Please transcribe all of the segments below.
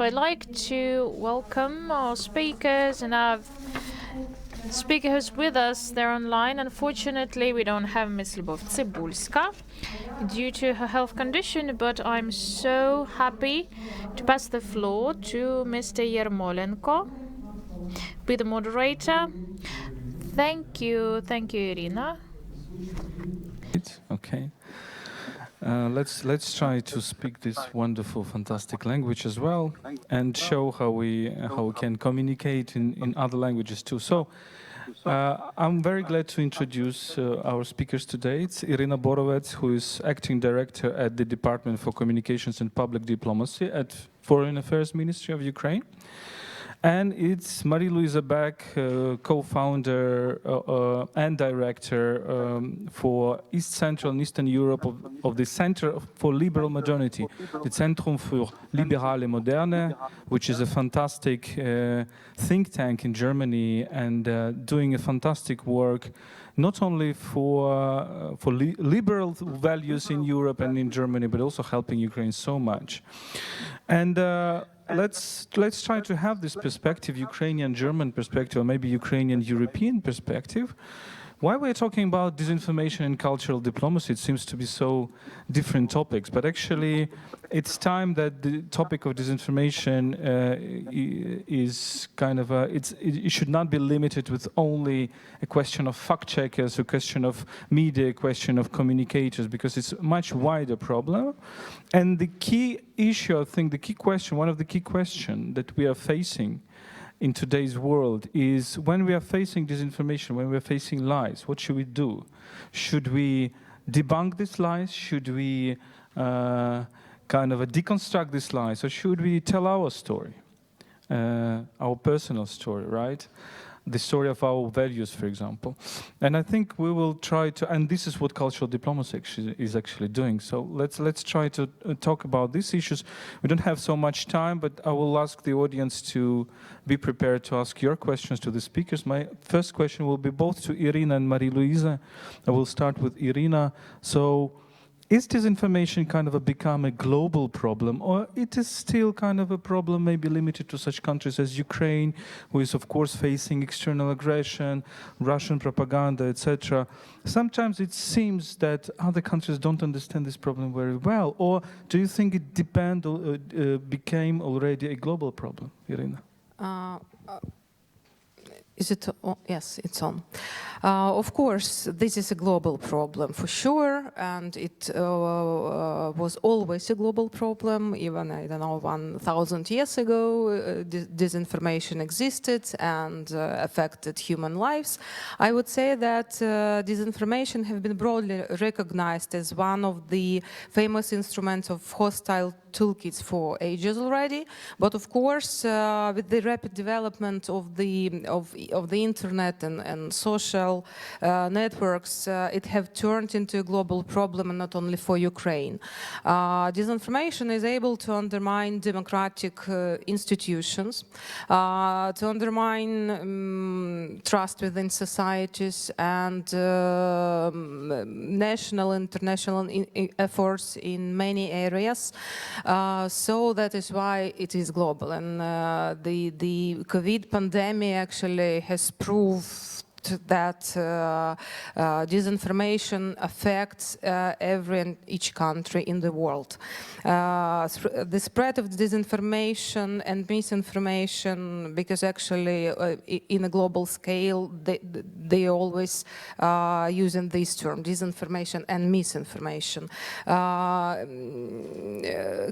So I'd like to welcome our speakers and have speakers with us. They're online. Unfortunately, we don't have Ms. Lubov-Cibulska due to her health condition, but I'm so happy to pass the floor to Mr. Yermolenko, be the moderator. Thank you, Iryna. Okay. Let's try to speak this wonderful, fantastic language as well, and show how we can communicate in other languages too. So, I'm very glad to introduce our speakers today. It's Iryna Borovets, who is acting director at the Department for Communications and Public Diplomacy at Foreign Affairs Ministry of Ukraine. And it's Marieluise Beck, co-founder and director for East Central and Eastern Europe of the Center for Liberal Modernity, the Zentrum für liberale Moderne, which is a fantastic think tank in Germany and doing a fantastic work, not only for liberal values in Europe and in Germany, but also helping Ukraine so much. And let's try to have this perspective, Ukrainian-German perspective, or maybe Ukrainian-European perspective. Why we're talking about disinformation and cultural diplomacy, it seems to be so different topics, but actually it's time that the topic of disinformation is kind of it should not be limited with only a question of fact checkers, a question of media, a question of communicators, because it's a much wider problem. And the key issue, I think, one of the key questions that we are facing in today's world is when we are facing disinformation, when we are facing lies, what should we do? Should we debunk these lies? Should we kind of deconstruct these lies? Or should we tell our story, our personal story, right? The story of our values, for example. And I think we will try to, and this is what cultural diplomacy is actually doing. So let's try to talk about these issues. We don't have so much time, but I will ask the audience to be prepared to ask your questions to the speakers. My first question will be both to Iryna and Marieluise. I will start with Iryna. So, is disinformation kind of become a global problem, or it is still kind of a problem maybe limited to such countries as Ukraine, who is of course facing external aggression, Russian propaganda, etc. Sometimes it seems that other countries don't understand this problem very well, or do you think it became already a global problem, Iryna? Is it on? Yes, it's on. Of course, this is a global problem for sure, and it was always a global problem. Even, I don't know, 1,000 years ago, disinformation existed and affected human lives. I would say that disinformation has been broadly recognized as one of the famous instruments of hostile toolkits for ages already. But of course, with the rapid development of the internet and social networks, it have turned into a global problem, and not only for Ukraine. Disinformation is able to undermine democratic institutions, to undermine trust within societies and national, international efforts in many areas. So that is why it is global, and the COVID pandemic actually has proved that disinformation affects every and each country in the world. The spread of disinformation and misinformation, because actually in a global scale, they always using this term, disinformation and misinformation,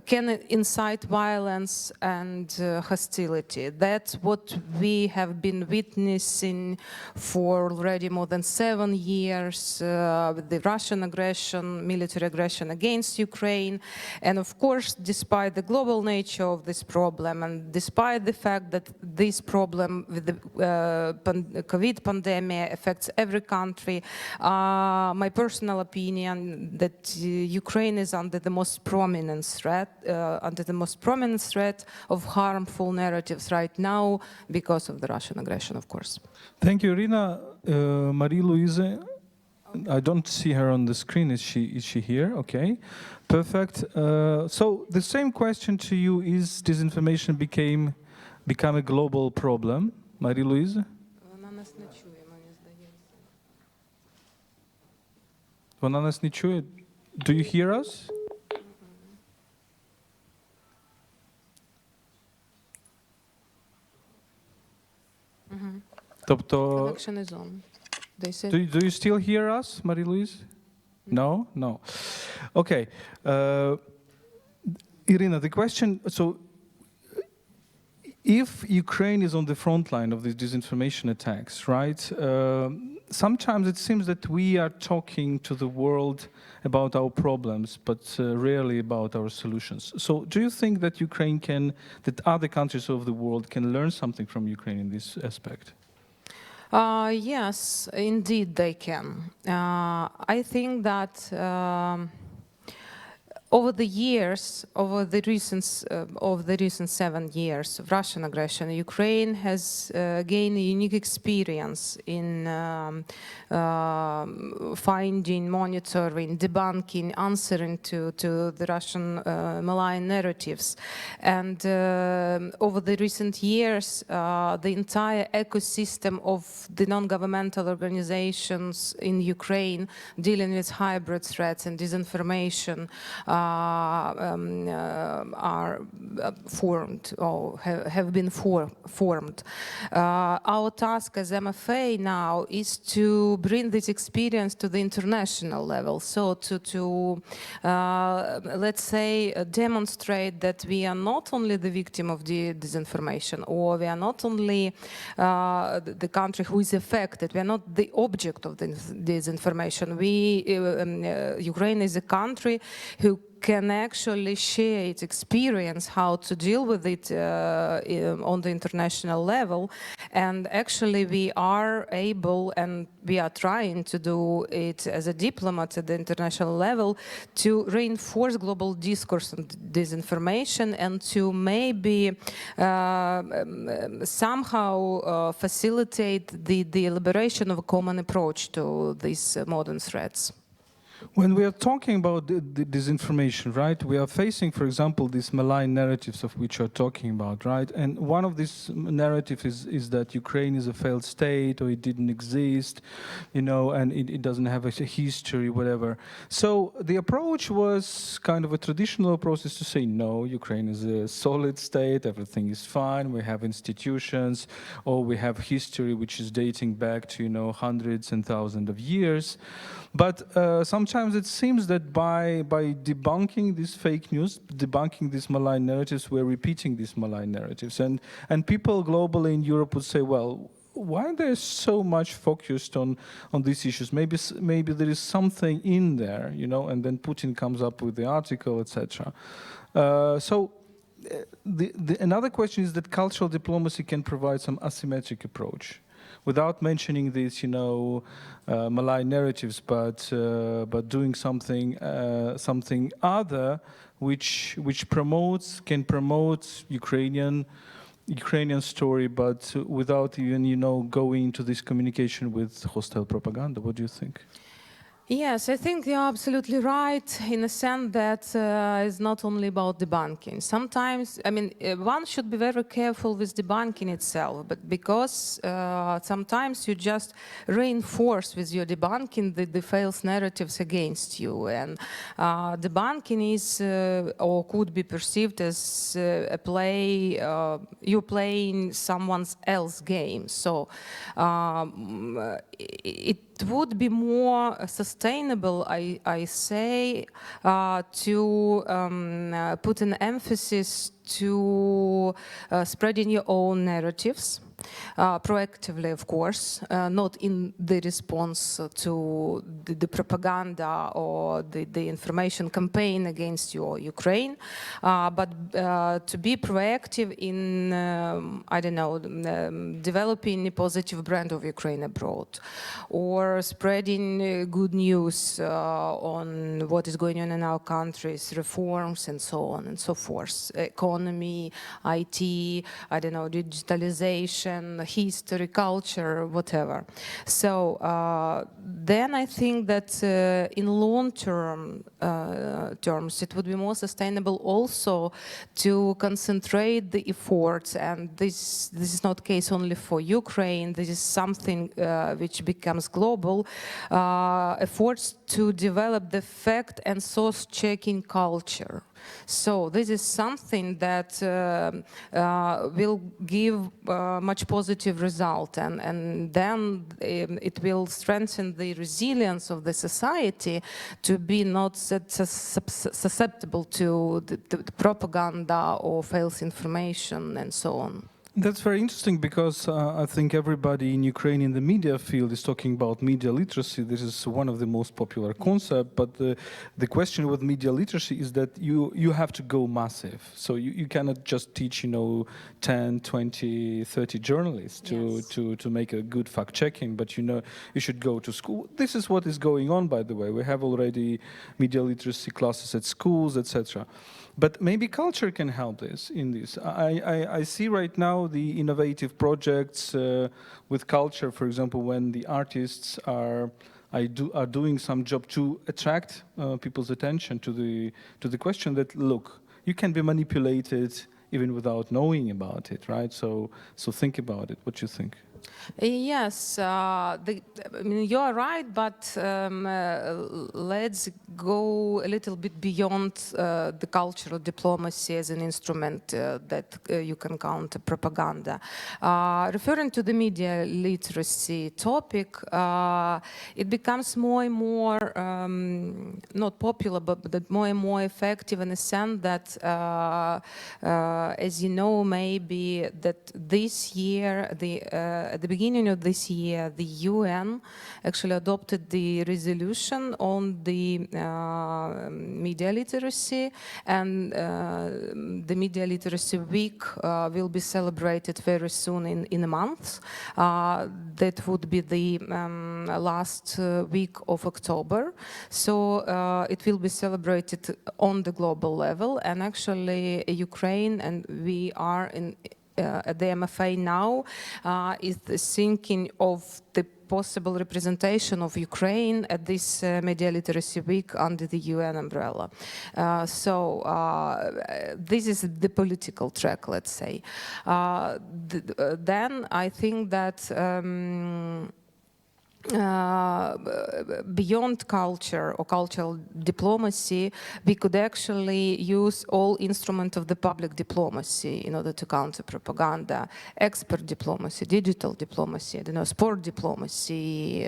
can incite violence and hostility. That's what we have been witnessing for already more than 7 years with the Russian aggression, military aggression against Ukraine. And of course, despite the global nature of this problem, and despite the fact that this problem with the COVID pandemic affects every country, my personal opinion that Ukraine is under the most prominent threat, of harmful narratives right now because of the Russian aggression, of course. Thank you, Iryna. Marieluise, I don't see her on the screen. Is she here? Okay, perfect. So the same question to you: is disinformation become a global problem, Marieluise? Вона нас не чує. Do you hear us? Тобто, Connection is on. They said. do you still hear us, Marieluise? No? No. Okay. Iryna, the question, so if Ukraine is on the front line of these disinformation attacks, right, sometimes it seems that we are talking to the world about our problems, but rarely about our solutions. So do you think that that other countries of the world can learn something from Ukraine in this aspect? Yes, indeed they can. I think that over the recent 7 years of Russian aggression, Ukraine has gained a unique experience in finding, monitoring, debunking, answering to the Russian malign narratives. And over the recent years, the entire ecosystem of the non-governmental organizations in Ukraine dealing with hybrid threats and disinformation are formed or have been formed. Our task as MFA now is to bring this experience to the international level. So to let's say, demonstrate that we are not only the victim of the disinformation, or we are not only the country who is affected, we are not the object of the disinformation. Ukraine is a country who can actually share its experience how to deal with it on the international level. And actually we are able, and we are trying to do it as a diplomat at the international level, to reinforce global discourse on disinformation and to maybe somehow facilitate the elaboration of a common approach to these modern threats. When we are talking about the disinformation, right, we are facing, for example, these malign narratives of which you're talking about, right? And one of these narratives is that Ukraine is a failed state, or it didn't exist, you know, and it doesn't have a history, whatever. So the approach was kind of a traditional approach, is to say, no, Ukraine is a solid state, everything is fine, we have institutions, or we have history which is dating back to, you know, hundreds and thousands of years. But sometimes it seems that by debunking this fake news, debunking these malign narratives, we're repeating these malign narratives. And people globally in Europe would say, well, why they're so much focused on these issues? Maybe there is something in there, you know, and then Putin comes up with the article, etc. Another question is that cultural diplomacy can provide some asymmetric approach, without mentioning these, you know, malign narratives, but doing something other, which can promote Ukrainian story, but without even, you know, going into this communication with hostile propaganda. What do you think? Yes, I think you're absolutely right in the sense that it's not only about debunking. Sometimes, I mean, one should be very careful with debunking itself, but because sometimes you just reinforce with your debunking the false narratives against you. And debunking is or could be perceived as a play, you're playing someone else's game. So it would be more sustainable, I say, to put an emphasis to spreading your own narratives, proactively, of course, not in the response to the propaganda or the information campaign against Ukraine, but to be proactive in, I don't know, developing a positive brand of Ukraine abroad, or spreading good news on what is going on in our countries, reforms and so on and so forth, economy economy, IT, I don't know, digitalization, history, culture, whatever. So then I think that in long-term terms, it would be more sustainable also to concentrate the efforts, and this is not case only for Ukraine, this is something which becomes global, efforts to develop the fact and source checking culture. So this is something that will give much positive result, and then it will strengthen the resilience of the society to be not susceptible to the propaganda or false information and so on. That's very interesting because I think everybody in Ukraine in the media field is talking about media literacy. This is one of the most popular concepts, but the question with media literacy is that you have to go massive. So you cannot just teach, 10, 20, 30 journalists to make a good fact-checking, but you should go to school. This is what is going on, by the way. We have already media literacy classes at schools, etc. But maybe culture can help in this. I see right now the innovative projects with culture, for example, when the artists are doing some job to attract people's attention to the question that, look, you can be manipulated even without knowing about it, right? So think about it. What do you think? Yes, you are right, but let's go a little bit beyond the cultural diplomacy as an instrument that you can counter propaganda. Referring to the media literacy topic, it becomes more and more not popular, but more and more effective in the sense that, as you know, maybe that this year, at the beginning of this year, the UN actually adopted the resolution on the media literacy, and the Media Literacy Week will be celebrated very soon in a month. That would be the last week of October. So it will be celebrated on the global level, and actually Ukraine, and we are at the MFA now, is thinking of the possible representation of Ukraine at this Media Literacy Week under the UN umbrella. So this is the political track, let's say. Then I think that beyond culture or cultural diplomacy, we could actually use all instruments of the public diplomacy in order to counter propaganda: expert diplomacy, digital diplomacy, sport diplomacy,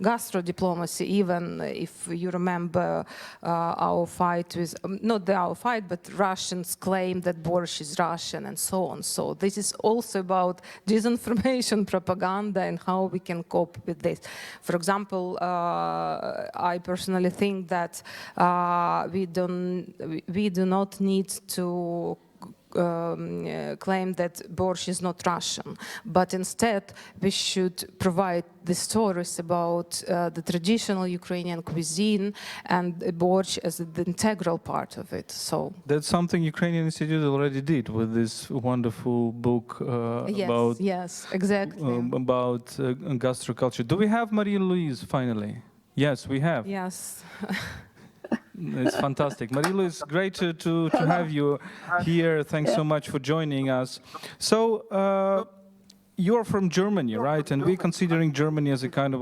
gastro diplomacy. Even if you remember our fight with, not our fight, but Russians claim that borscht is Russian and so on. So this is also about disinformation, propaganda, and how we can cope with this. For example, I personally think that we do not need to claim that borscht is not Russian, but instead we should provide the stories about the traditional Ukrainian cuisine and borscht as the integral part of it. So that's something Ukrainian Institute already did with this wonderful book about gastroculture. Do we have Marieluise finally? Yes, we have. Yes. It's fantastic. Marieluise, great to have you here. Thanks so much for joining us. So you're from Germany, right? And we're considering Germany as a kind of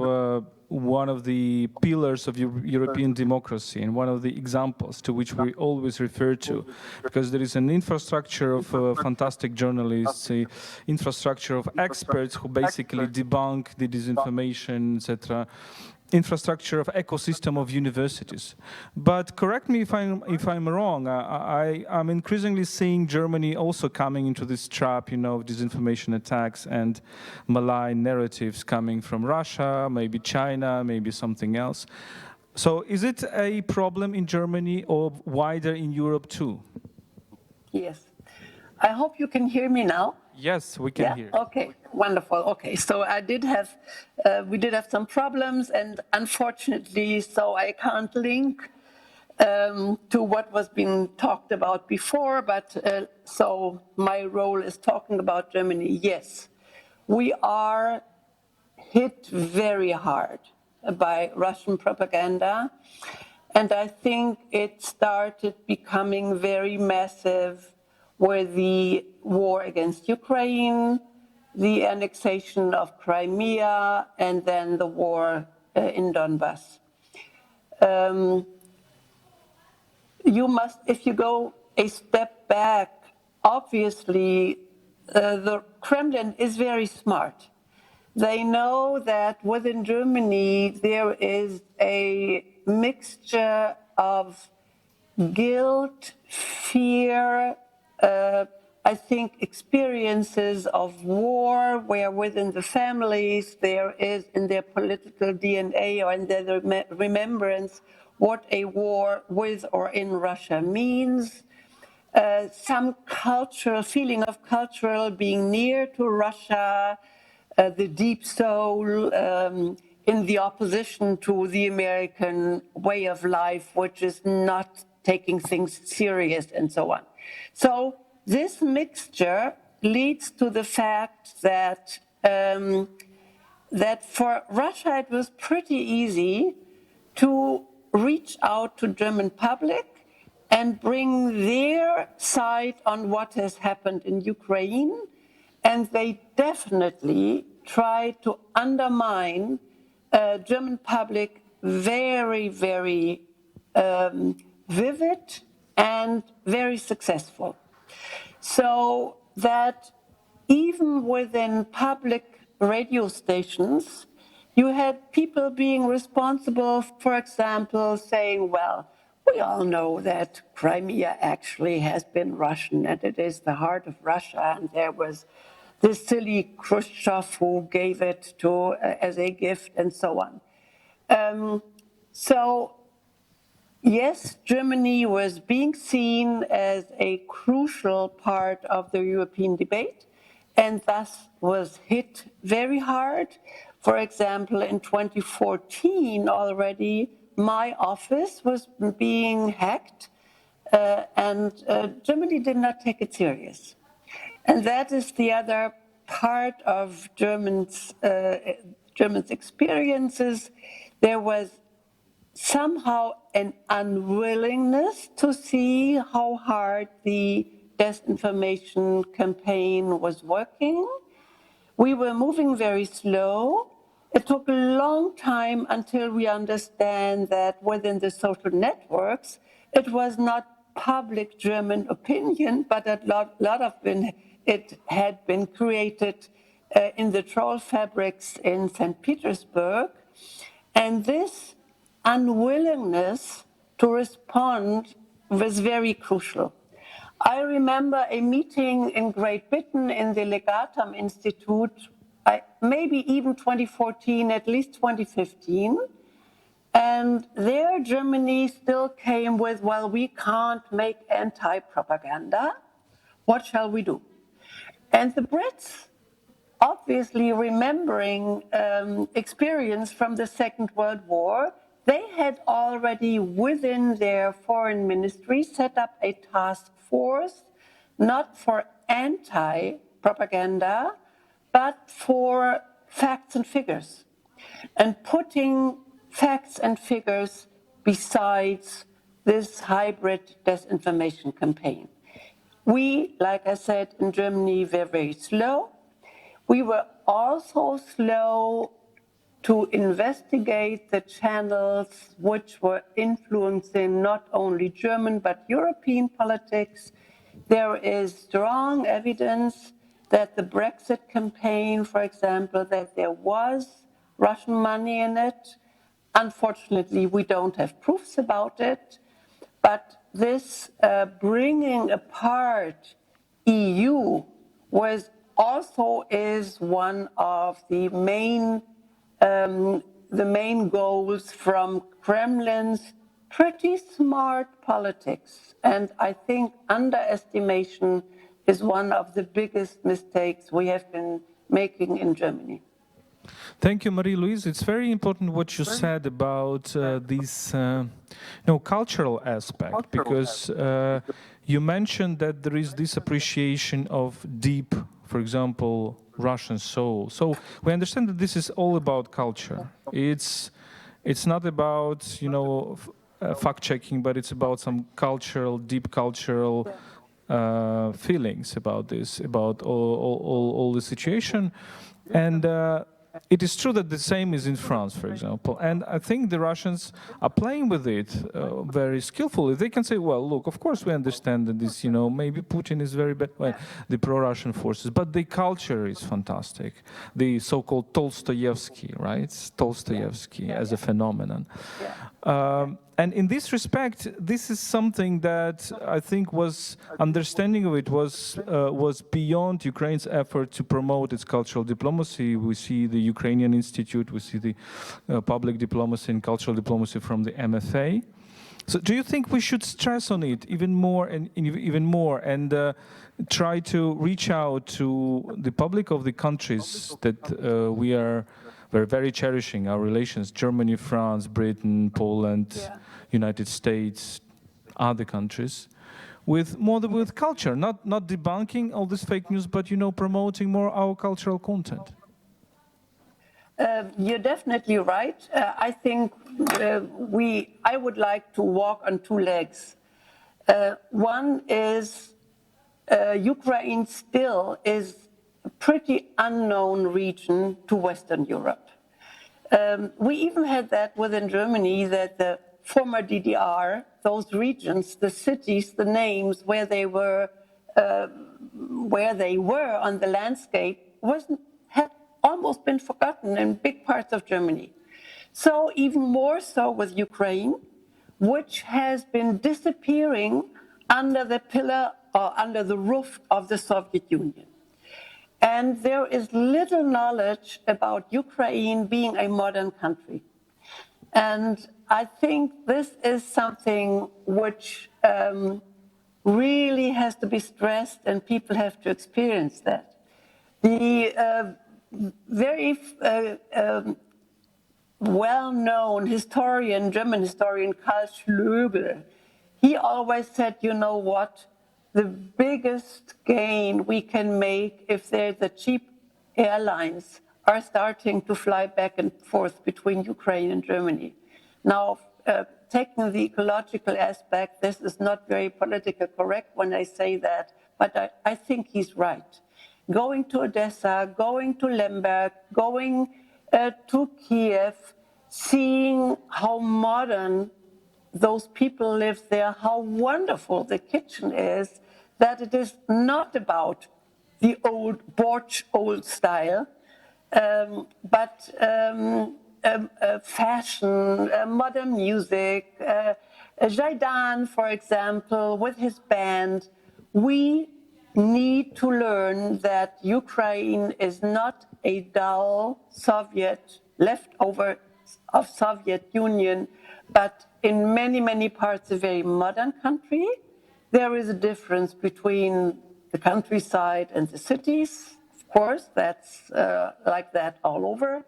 one of the pillars of European democracy and one of the examples to which we always refer to, because there is an infrastructure of fantastic journalists, an infrastructure of experts who basically debunk the disinformation, etc. Infrastructure of ecosystem of universities. But correct me if I'm wrong, I'm increasingly seeing Germany also coming into this trap, of disinformation attacks and malign narratives coming from Russia, maybe China, maybe something else. So is it a problem in Germany or wider in Europe too? Yes. I hope you can hear me now. Yes, we can hear. Okay, wonderful. Okay, so we did have some problems, and unfortunately, so I can't link to what was being talked about before, but so my role is talking about Germany. Yes, we are hit very hard by Russian propaganda, and I think it started becoming very massive with the war against Ukraine, the annexation of Crimea, and then the war in Donbass. You must, if you go a step back, obviously the Kremlin is very smart. They know that within Germany there is a mixture of guilt, fear, I think experiences of war, where within the families there is in their political DNA or in their remembrance what a war with or in Russia means. Some cultural feeling of cultural being near to Russia, the deep soul in the opposition to the American way of life, which is not taking things serious and so on. So this mixture leads to the fact that that for Russia it was pretty easy to reach out to German public and bring their side on what has happened in Ukraine. And they definitely try to undermine German public very, very vivid and very successful. So that even within public radio stations, you had people being responsible, for example, saying, well, we all know that Crimea actually has been Russian and it is the heart of Russia, and there was this silly Khrushchev who gave it to as a gift and so on. So yes, Germany was being seen as a crucial part of the European debate and thus was hit very hard. For example, in 2014 already, my office was being hacked and Germany did not take it serious. And that is the other part of Germans' experiences. There was somehow an unwillingness to see how hard the disinformation campaign was working. We were moving very slow. It took a long time until we understand that within the social networks, it was not public German opinion, but a lot of it had been created in the troll fabrics in St. Petersburg. And this unwillingness to respond was very crucial. I remember a meeting in Great Britain in the Legatum Institute, maybe even 2014, at least 2015. And there Germany still came with, well, we can't make anti-propaganda. What shall we do? And the Brits, obviously remembering experience from the Second World War, they had already within their foreign ministry set up a task force, not for anti-propaganda, but for facts and figures, and putting facts and figures besides this hybrid disinformation campaign. We, like I said, in Germany, were very slow. We were also slow to investigate the channels which were influencing not only German but European politics. There is strong evidence that the Brexit campaign, for example, that there was Russian money in it. Unfortunately, we don't have proofs about it. But this bringing apart EU was also is one of the main goals from Kremlin's pretty smart politics. And I think underestimation is one of the biggest mistakes we have been making in Germany. Thank you, Marieluise. It's very important what you said about this cultural aspect, because you mentioned that there is this appreciation of deep, for example, Russian soul. So we understand that this is all about culture. It's not about fact checking, but it's about some deep cultural feelings about this, about all the situation. And it is true that the same is in France, for example. And I think the Russians are playing with it very skillfully. They can say, well, look, of course we understand that this, maybe Putin is very bad, well, the pro-Russian forces, but the culture is fantastic. The so-called Tolstoyevsky, right? Tolstoyevsky as a phenomenon. And in this respect, this is something that I think understanding of it was beyond Ukraine's effort to promote its cultural diplomacy. We see the Ukrainian Institute, we see the public diplomacy and cultural diplomacy from the MFA. So do you think we should stress on it even more and try to reach out to the public of the countries that we're very cherishing our relations, Germany, France, Britain, Poland, United States, other countries, with culture, not debunking all this fake news, but promoting more our cultural content? You're definitely right. I think I would like to walk on two legs. One is Ukraine still is a pretty unknown region to Western Europe. We even had that within Germany, that the former DDR, those regions, the cities, the names where they were on the landscape had almost been forgotten in big parts of Germany. So even more so with Ukraine, which has been disappearing under the pillar or under the roof of the Soviet Union. And there is little knowledge about Ukraine being a modern country. And I think this is something which really has to be stressed, and people have to experience that. The very well-known German historian Karl Schlögl, he always said, you know what? The biggest gain we can make if the cheap airlines are starting to fly back and forth between Ukraine and Germany. Now, taking the ecological aspect, this is not very politically correct when I say that, but I think he's right. Going to Odessa, going to Lemberg, going to Kiev, seeing how modern those people live there, how wonderful the kitchen is, that it is not about the old old style, but fashion, modern music. Zhaidan, for example, with his band, we need to learn that Ukraine is not a dull Soviet leftover of Soviet Union, but in many, many parts a very modern country. There is a difference between the countryside and the cities. Of course, that's like that all over.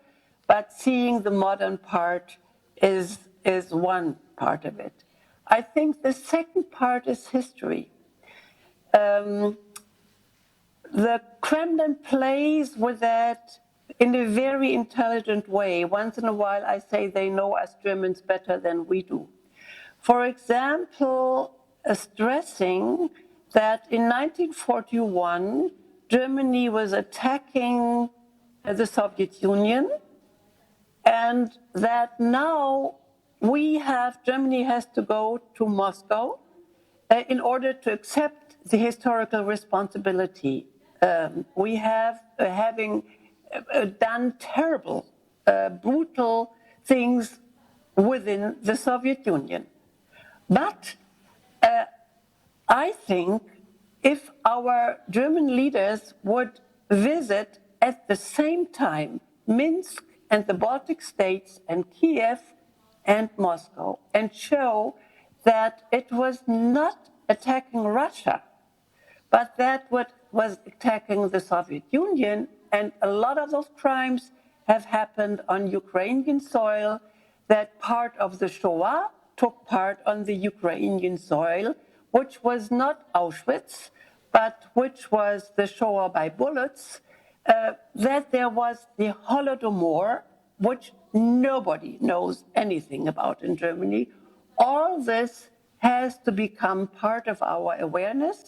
But seeing the modern part is one part of it. I think the second part is history. The Kremlin plays with that in a very intelligent way. Once in a while, I say they know us Germans better than we do. For example, stressing that in 1941, Germany was attacking the Soviet Union, and that now Germany has to go to Moscow in order to accept the historical responsibility. We have having done terrible, brutal things within the Soviet Union. But I think if our German leaders would visit at the same time Minsk and the Baltic states and Kiev and Moscow and show that it was not attacking Russia, but that what was attacking the Soviet Union, and a lot of those crimes have happened on Ukrainian soil, that part of the Shoah took part on the Ukrainian soil, which was not Auschwitz, but which was the Shoah by bullets, that there was the Holodomor, which nobody knows anything about in Germany. All this has to become part of our awareness,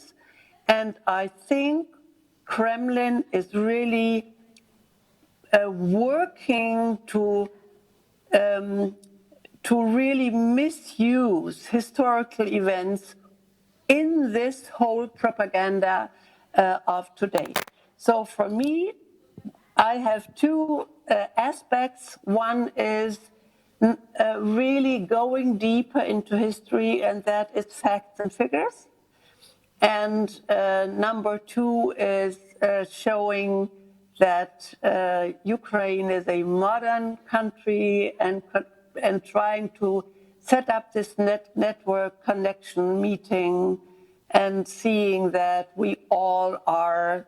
and I think Kremlin is really working to really misuse historical events in this whole propaganda of today. So for me, I have two aspects. One is really going deeper into history, and that is facts and figures. And number two is showing that Ukraine is a modern country and trying to set up this network connection meeting and seeing that we all are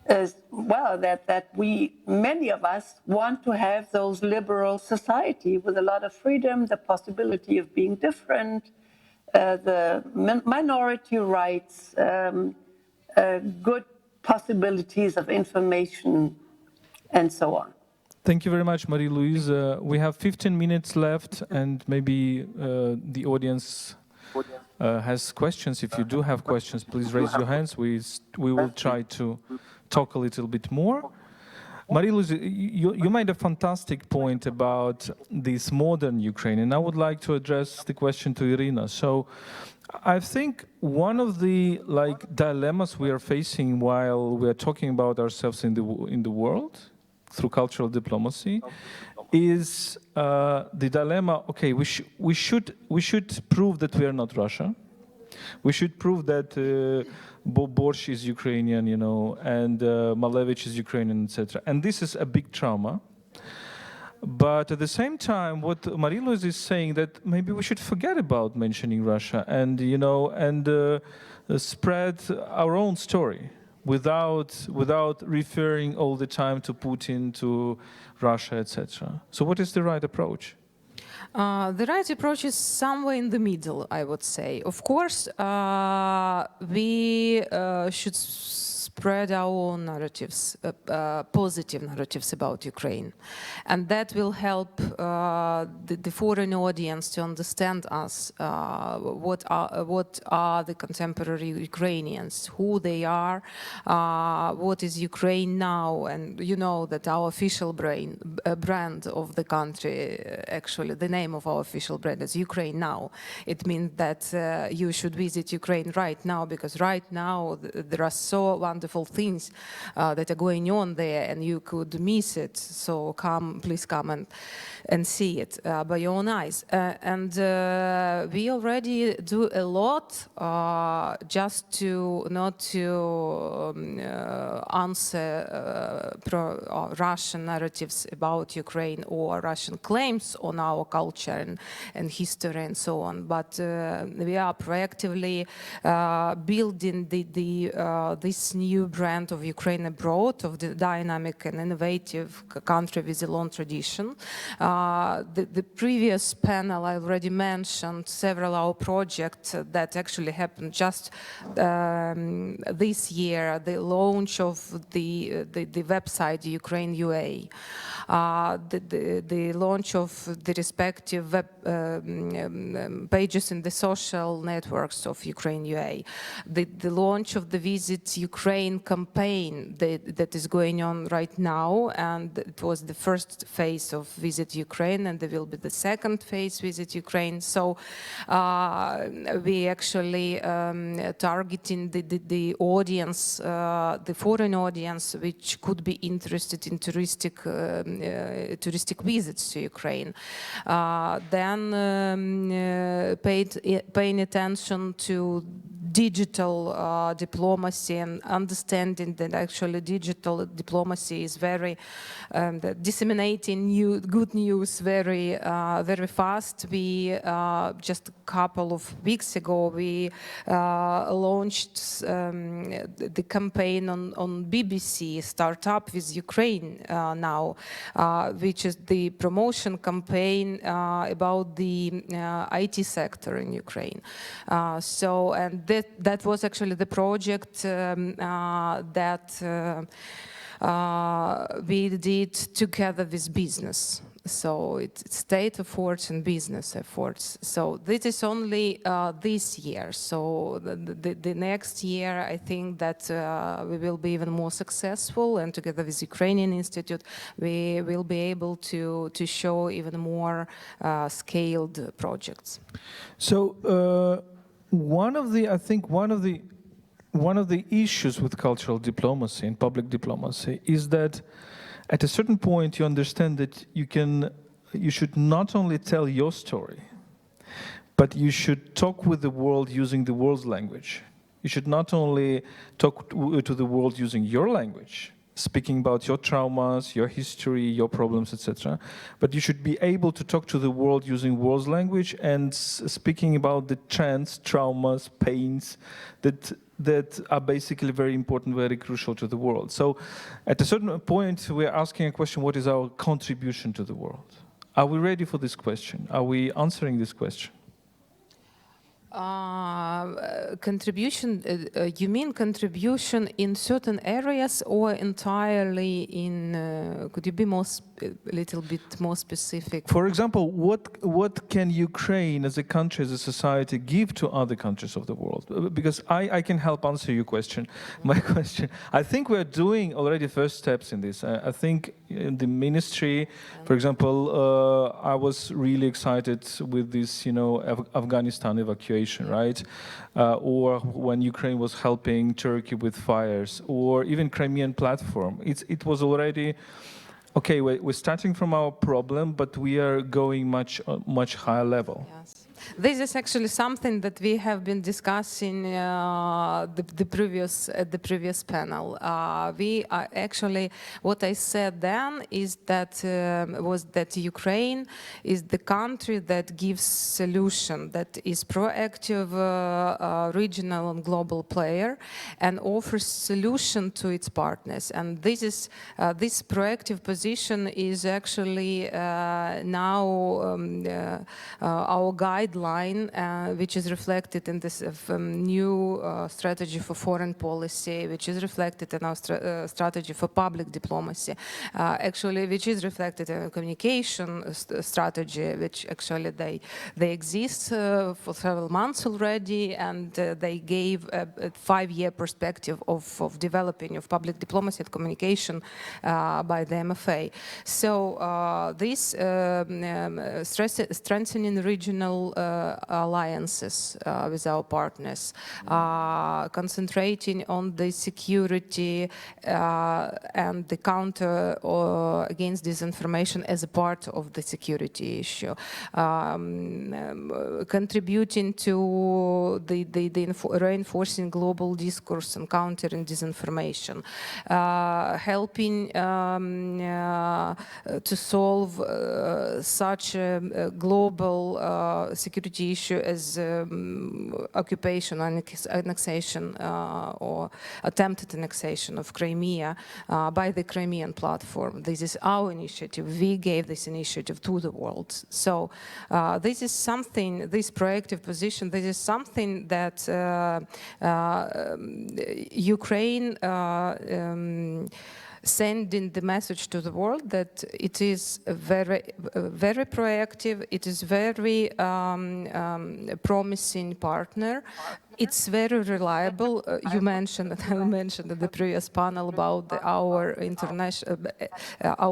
as well, that we, many of us, want to have those liberal society with a lot of freedom, the possibility of being different, the minority rights, good possibilities of information, and so on. Thank you very much, Marieluise. We have 15 minutes left, and maybe the audience has questions. If you do have questions, please raise your hands. We will try to talk a little bit more. Marieluise, you made a fantastic point about this modern Ukraine, and I would like to address the question to Iryna. So I think one of the dilemmas we are facing while we are talking about ourselves in the world through cultural diplomacy is the dilemma. Okay, we should prove that we are not Russia. We should prove that Borsh is Ukrainian, and Malevich is Ukrainian, etc. And this is a big trauma. But at the same time, what Marieluise is saying, that maybe we should forget about mentioning Russia and spread our own story without referring all the time to Putin, to Russia, etc. So what is the right approach? The right approach is somewhere in the middle, I would say. Of course, we should spread our own narratives, positive narratives about Ukraine. And that will help the foreign audience to understand us, what are the contemporary Ukrainians, who they are, what is Ukraine now. And you know that our official brand of the country, actually the name of our official brand is Ukraine Now. It means that you should visit Ukraine right now, because right now there are so wonderful things that are going on there, and you could miss it. So please come and see it by your own eyes. And we already do a lot just to not to answer Russian narratives about Ukraine or Russian claims on our culture and history and so on. But we are proactively building this new brand of Ukraine abroad, of the dynamic and innovative country with a long tradition. The previous panel, I already mentioned several of our projects that actually happened just this year. The launch of the website Ukraine UA, the launch of the respective web pages in the social networks of Ukraine UA, the launch of the Visit Ukraine campaign that is going on right now, and it was the first phase of Visit Ukraine, and there will be the second phase, Visit Ukraine. So we actually targeting the audience, the foreign audience, which could be interested in touristic visits to Ukraine. Then paying attention to digital diplomacy and understanding that actually digital diplomacy is very disseminating good news very fast. We just a couple of weeks ago, we launched the campaign on BBC, Start Up with Ukraine now, which is the promotion campaign about the IT sector in Ukraine. And that was actually the project that we did together with business. So it's state efforts and business efforts. So this is only this year. So the next year, I think that we will be even more successful, and together with Ukrainian Institute, we will be able to show even more scaled projects. So one of the issues with cultural diplomacy and public diplomacy is that at a certain point you understand that you should not only tell your story, but you should talk with the world using the world's language. You should not only talk to the world using your language, speaking about your traumas, your history, your problems, etc. But you should be able to talk to the world using world's language and speaking about the trends, traumas, pains that are basically very important, very crucial to the world. So at a certain point, we're asking a question, what is our contribution to the world? Are we ready for this question? Are we answering this question? Contribution, you mean contribution in certain areas or entirely in, could you be a little bit more specific? For example, what can Ukraine as a country, as a society give to other countries of the world? Because I can help answer your question, my question. I think we're doing already first steps in this. I think in the ministry, for example, I was really excited with this, Afghanistan evacuation, right? Or when Ukraine was helping Turkey with fires, or even Crimean platform. It was already, okay, we're starting from our problem, but we are going much higher level. Yes. This is actually something that we have been discussing at the previous panel. We are actually, what I said then is that Ukraine is the country that gives solution, that is proactive regional and global player, and offers solution to its partners. And this proactive position is actually now our guideline, which is reflected in this new strategy for foreign policy, which is reflected in our strategy for public diplomacy, actually, which is reflected in a communication strategy, which actually they exist for several months already, and they gave a 5-year perspective of developing of public diplomacy and communication by the MFA. So this strengthening regional alliances with our partners, concentrating on the security and the counter against disinformation as a part of the security issue, contributing to the reinforcing global discourse and countering disinformation, helping to solve such a global security issue as occupation and annexation or attempted annexation of Crimea by the Crimean platform. This is our initiative. We gave this initiative to the world. So this is something, this proactive position, this is something that Ukraine sending the message to the world that it is very proactive, it is very promising partner. It's very reliable. You mentioned, I mentioned at the previous panel about our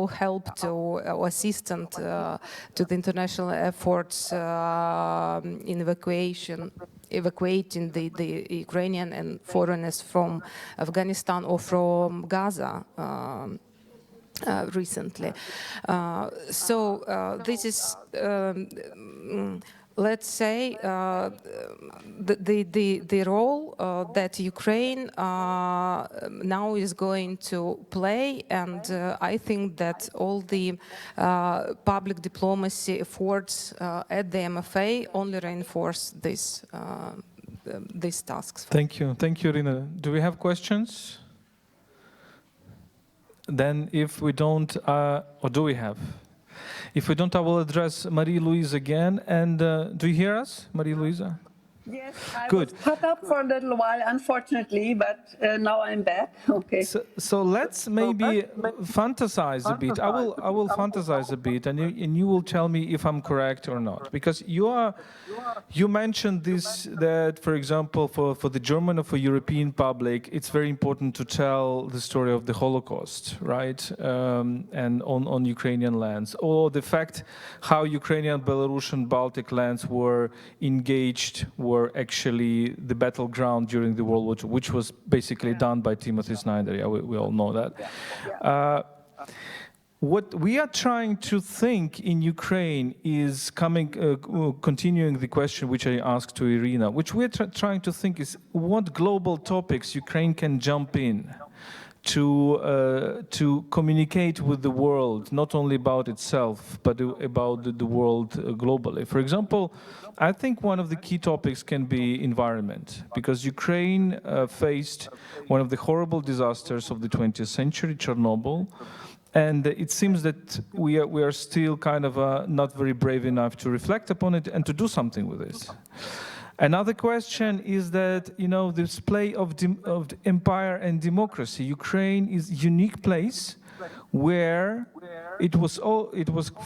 help to our assistance to the international efforts in evacuating the Ukrainian and foreigners from Afghanistan or from Gaza recently. So this is let's say, the role that Ukraine now is going to play, and I think that all the public diplomacy efforts at the MFA only reinforce these tasks. Thank you, Iryna. Do we have questions? Then, if we don't, or do we have? If we don't, I will address Marieluise again. And do you hear us, Marieluise? Yes, I Good. was cut up for a little while, unfortunately, but now I'm back. Okay. So let's maybe fantasize a bit. I will fantasize a bit, and you will tell me if I'm correct or not. Because you mentioned this, that, for example, for the German or for European public, it's very important to tell the story of the Holocaust, right? And on Ukrainian lands, or the fact how Ukrainian, Belarusian, Baltic lands were engaged, were actually the battleground during the World War II, which was basically done by Timothy Snyder. Yeah, we all know that. What we are trying to think in Ukraine is continuing the question which I asked to Iryna, which we're trying to think is what global topics Ukraine can jump in to communicate with the world, not only about itself, but about the world globally. For example, I think one of the key topics can be environment, because Ukraine faced one of the horrible disasters of the 20th century, Chernobyl, and it seems that we are still kind of not very brave enough to reflect upon it and to do something with this. Another question is that, this play of empire and democracy. Ukraine is a unique place where it was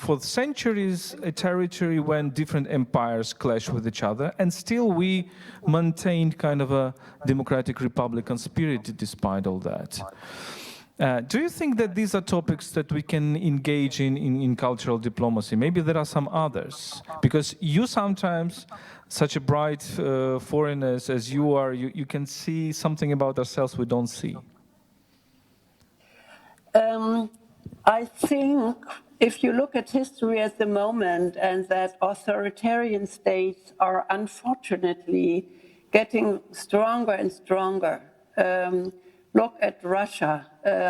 for centuries a territory when different empires clash with each other, and still we maintained kind of a democratic republican spirit despite all that. Do you think that these are topics that we can engage in cultural diplomacy? Maybe there are some others, because you sometimes, such a bright foreigners as you are, you can see something about ourselves we don't see. I think if you look at history at the moment, and that authoritarian states are unfortunately getting stronger and stronger. Look at Russia,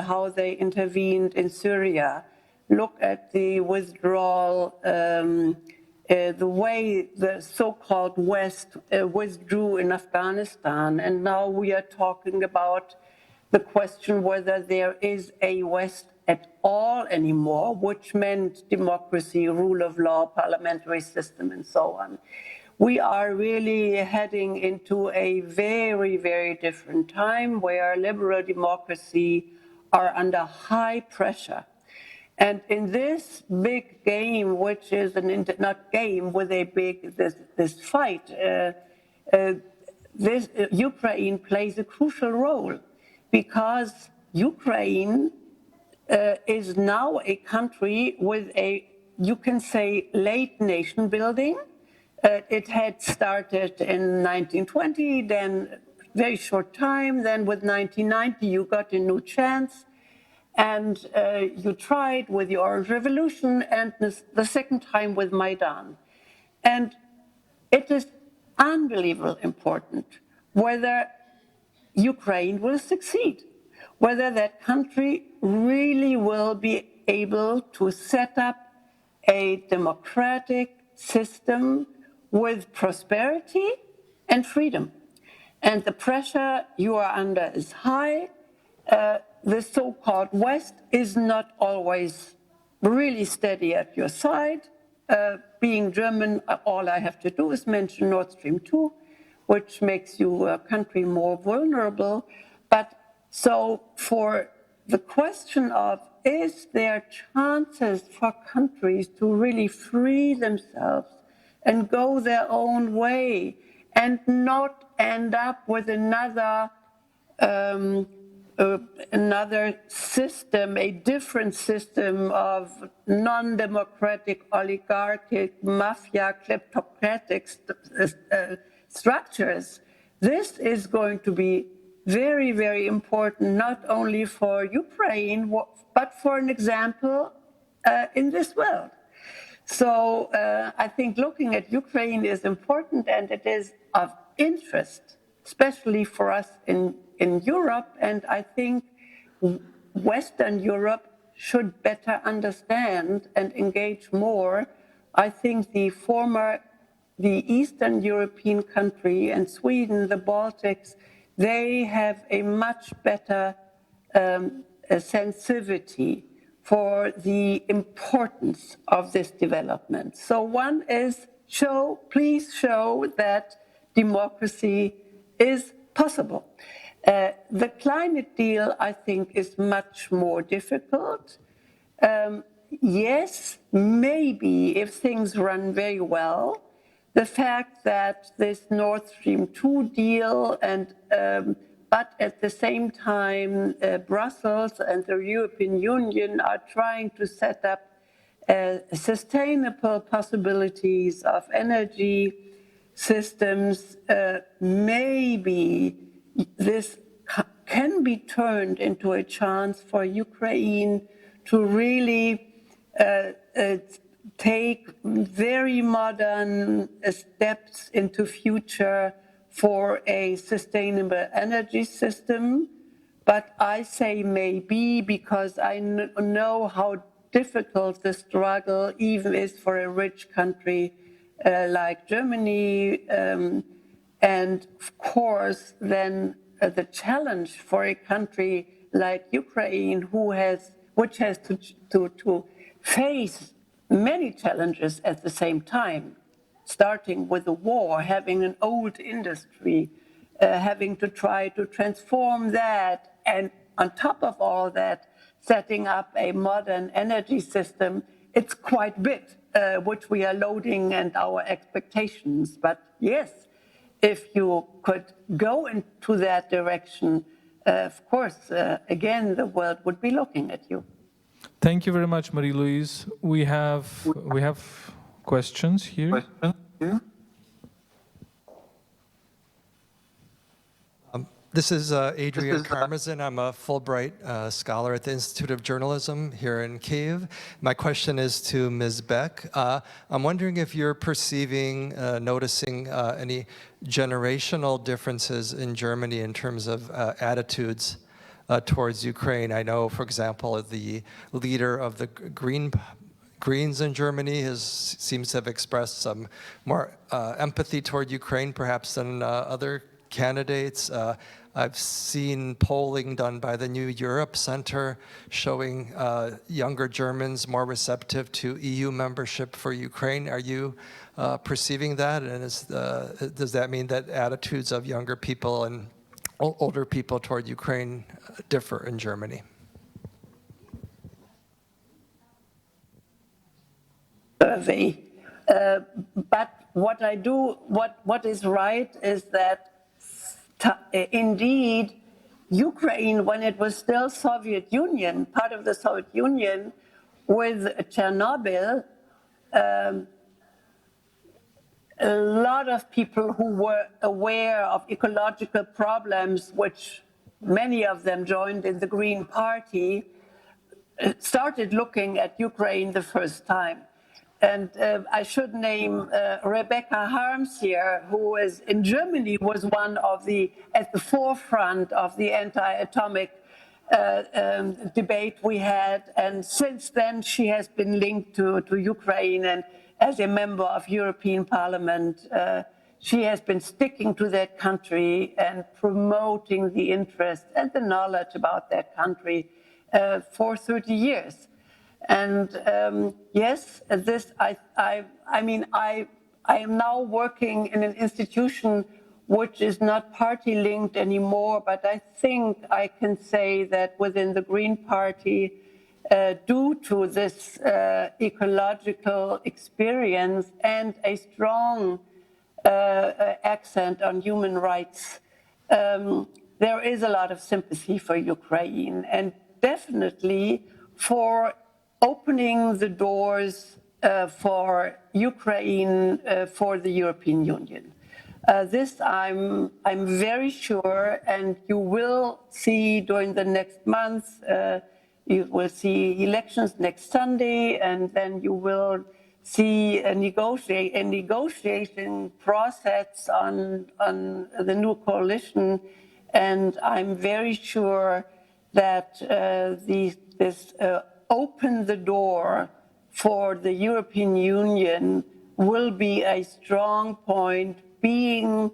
how they intervened in Syria. Look at the withdrawal, the way the so-called West withdrew in Afghanistan. And now we are talking about the question whether there is a West at all anymore, which meant democracy, rule of law, parliamentary system, and so on. We are really heading into a very, very different time where liberal democracy are under high pressure. And in this big game, which is not game, with a big, this fight, Ukraine plays a crucial role, because Ukraine is now a country with you can say, late nation building. It had started in 1920, then very short time, then with 1990 you got a new chance, and you tried with the Orange Revolution, and the second time with Maidan. And it is unbelievably important whether Ukraine will succeed, whether that country really will be able to set up a democratic system with prosperity and freedom. And the pressure you are under is high. The so-called West is not always really steady at your side. Being German, all I have to do is mention Nord Stream 2, which makes your country more vulnerable. But so for the question of, is there chances for countries to really free themselves and go their own way and not end up with another system, a different system of non-democratic, oligarchic, mafia, kleptocratic structures. This is going to be very, very important, not only for Ukraine, but for an example in this world. So I think looking at Ukraine is important, and it is of interest, especially for us in Europe. And I think Western Europe should better understand and engage more. I think the Eastern European country and Sweden, the Baltics, they have a much better sensitivity for the importance of this development. So one is please show that democracy is possible. The climate deal, I think, is much more difficult. Yes, maybe if things run very well, the fact that this Nord Stream 2 deal but at the same time, Brussels and the European Union are trying to set up sustainable possibilities of energy systems. Maybe this can be turned into a chance for Ukraine to really take very modern steps into future for a sustainable energy system. But I say maybe because I know how difficult the struggle even is for a rich country like Germany. And of course, then the challenge for a country like Ukraine, which has to face many challenges at the same time, starting with the war, having an old industry, having to try to transform that, and on top of all that, setting up a modern energy system. It's quite a bit, which we are loading and our expectations. But yes, if you could go into that direction, of course, again, the world would be looking at you. Thank you very much, Marieluise. We have questions here. This is Adrian Karmazin. I'm a Fulbright scholar at the Institute of Journalism here in Kyiv. My question is to Ms. Beck. I'm wondering if you're noticing any generational differences in Germany in terms of attitudes towards Ukraine. I know, for example, the leader of the Greens in Germany seems to have expressed some more empathy toward Ukraine, perhaps than other candidates. I've seen polling done by the New Europe Center showing younger Germans more receptive to EU membership for Ukraine. Are you perceiving that? And does that mean that attitudes of younger people and older people toward Ukraine differ in Germany? But what is right is that indeed, Ukraine, when it was still Soviet Union, part of the Soviet Union, with Chernobyl, a lot of people who were aware of ecological problems, which many of them joined in the Green Party, started looking at Ukraine the first time. And I should name Rebecca Harms here, who is in Germany was one of at the forefront of the anti-atomic debate we had. And since then, she has been linked to Ukraine. And as a member of European Parliament, she has been sticking to that country and promoting the interest and the knowledge about that country for 30 years. And yes, I am now working in an institution which is not party linked anymore, but I think I can say that within the Green Party, due to this ecological experience and a strong accent on human rights, there is a lot of sympathy for Ukraine and definitely for opening the doors for Ukraine for the European Union. This I'm very sure, and you will see during the next month, you will see elections next Sunday, and then you will see a negotiation process on the new coalition, and I'm very sure that this open the door for the European Union will be a strong point being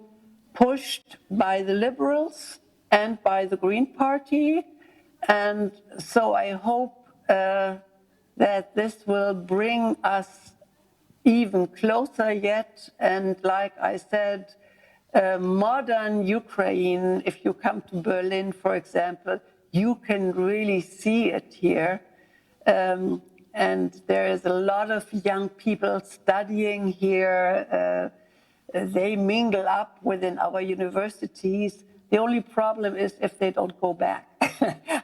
pushed by the Liberals and by the Green Party. And so I hope that this will bring us even closer yet. And like I said, modern Ukraine, if you come to Berlin, for example, you can really see it here. And there is a lot of young people studying here. They mingle up within our universities. The only problem is if they don't go back.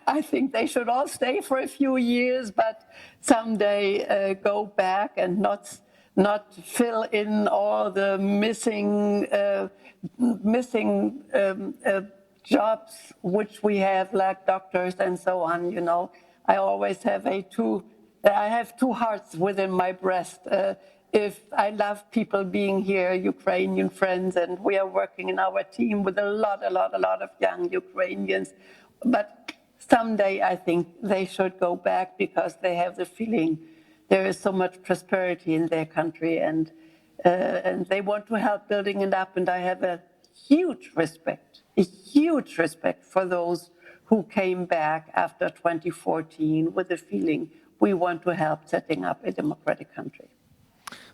I think they should all stay for a few years, but someday go back and not fill in all the missing jobs which we have, like doctors and so on. You know, I always have I have two hearts within my breast. If I love people being here, Ukrainian friends, and we are working in our team with a lot of young Ukrainians. But someday I think they should go back because they have the feeling there is so much prosperity in their country, and they want to help building it up. And I have a huge respect for those who came back after 2014 with the feeling we want to help setting up a democratic country.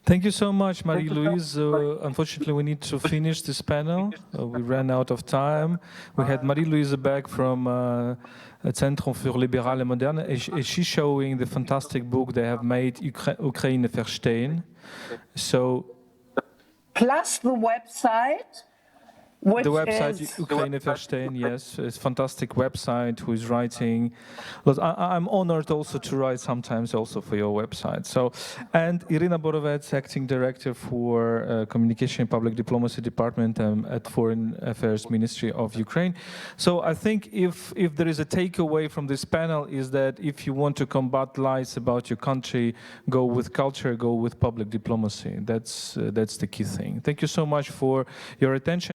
Thank you so much, Marieluise. Unfortunately, we need to finish this panel. We ran out of time. We had Marieluise Beck from Centrum für Liberale Moderne, and she's showing the fantastic book they have made, Ukraine verstehen. So, plus the website. The website, Ukraine verstehen, yes, it's a fantastic website who is writing. But I'm honored also to write sometimes also for your website. So, and Iryna Borovets, acting director for Communication and Public Diplomacy Department at Foreign Affairs Ministry of Ukraine. So I think if there is a takeaway from this panel is that if you want to combat lies about your country, go with culture, go with public diplomacy. That's the key thing. Thank you so much for your attention.